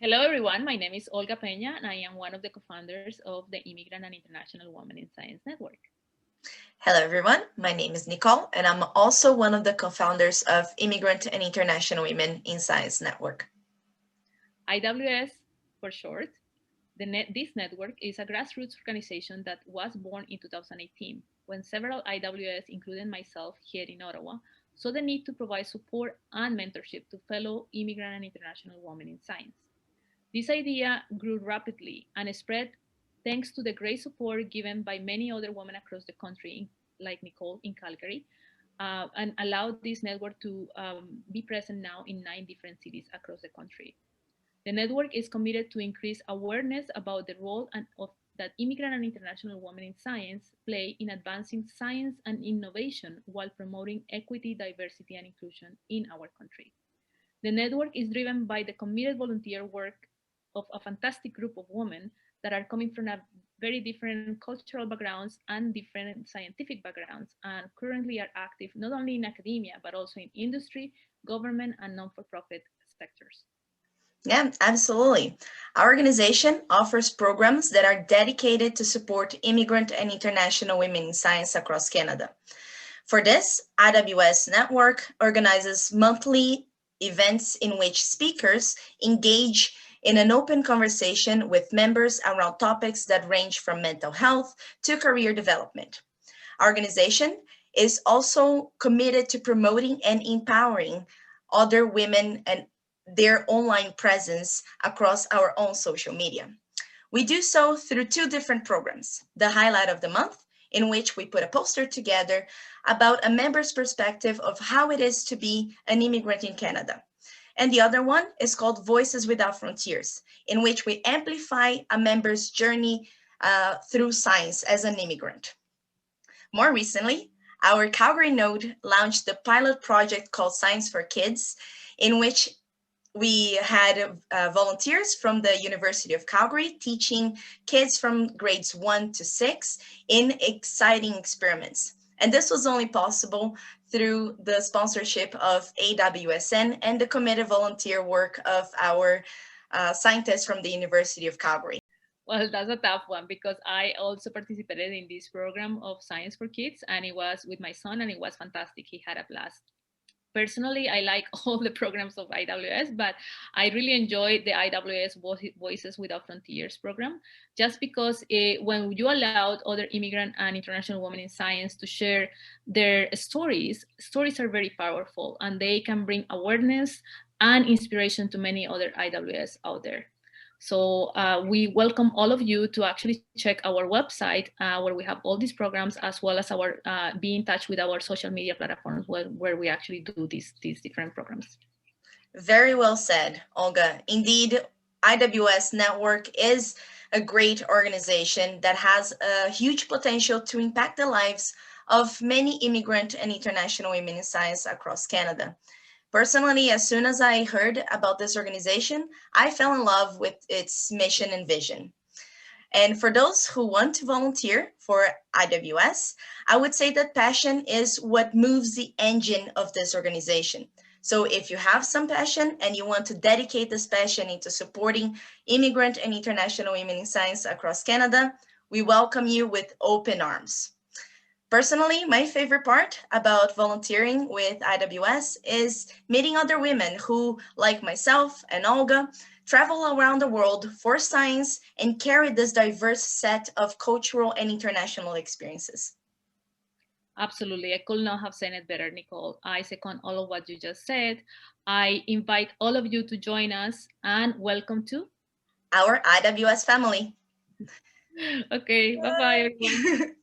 Hello, everyone. My name is Olga Peña, and I am one of the co-founders of the Immigrant and International Women in Science Network. Hello, everyone. My name is Nicole, and I'm also one of the co-founders of Immigrant and International Women in Science Network. IWS, for short, this network is a grassroots organization that was born in 2018 when several IWS, including myself here in Ottawa, saw the need to provide support and mentorship to fellow immigrant and international women in science. This idea grew rapidly and spread thanks to the great support given by many other women across the country, like Nicole in Calgary, and allowed this network to be present now in 9 different cities across the country. The network is committed to increase awareness about the role that immigrant and international women in science play in advancing science and innovation while promoting equity, diversity, and inclusion in our country. The network is driven by the committed volunteer work of a fantastic group of women that are coming from a very different cultural backgrounds and different scientific backgrounds, and currently are active not only in academia but also in industry, government, and non-for-profit sectors. Yeah, absolutely. Our organization offers programs that are dedicated to support immigrant and international women in science across Canada. For this, AWS Network organizes monthly events in which speakers engage in an open conversation with members around topics that range from mental health to career development. Our organization is also committed to promoting and empowering other women and their online presence across our own social media. We do so through 2 different programs: the Highlight of the Month, in which we put a poster together about a member's perspective of how it is to be an immigrant in Canada. And the other one is called Voices Without Frontiers, in which we amplify a member's journey through science as an immigrant. More recently, our Calgary node launched the pilot project called Science for Kids, in which we had volunteers from the University of Calgary teaching kids from grades 1 to 6 in exciting experiments. And this was only possible through the sponsorship of AWSN and the committed volunteer work of our scientists from the University of Calgary. Well, that's a tough one because I also participated in this program of Science for Kids, and it was with my son, and it was fantastic. He had a blast. Personally, I like all the programs of IWS, but I really enjoyed the IWS Voices Without Frontiers program, just because when you allowed other immigrant and international women in science to share their stories are very powerful, and they can bring awareness and inspiration to many other IWS out there. So we welcome all of you to actually check our website where we have all these programs, as well as our be in touch with our social media platforms where we actually do these different programs. Very well said, Olga. Indeed, IWS Network is a great organization that has a huge potential to impact the lives of many immigrant and international women in science across Canada. Personally, as soon as I heard about this organization, I fell in love with its mission and vision. And for those who want to volunteer for IWS, I would say that passion is what moves the engine of this organization. So if you have some passion and you want to dedicate this passion into supporting immigrant and international women in science across Canada, we welcome you with open arms. Personally, my favorite part about volunteering with IWS is meeting other women who, like myself and Olga, travel around the world for science and carry this diverse set of cultural and international experiences. Absolutely. I could not have said it better, Nicole. I second all of what you just said. I invite all of you to join us, and welcome to our IWS family. Okay, bye-bye, everyone.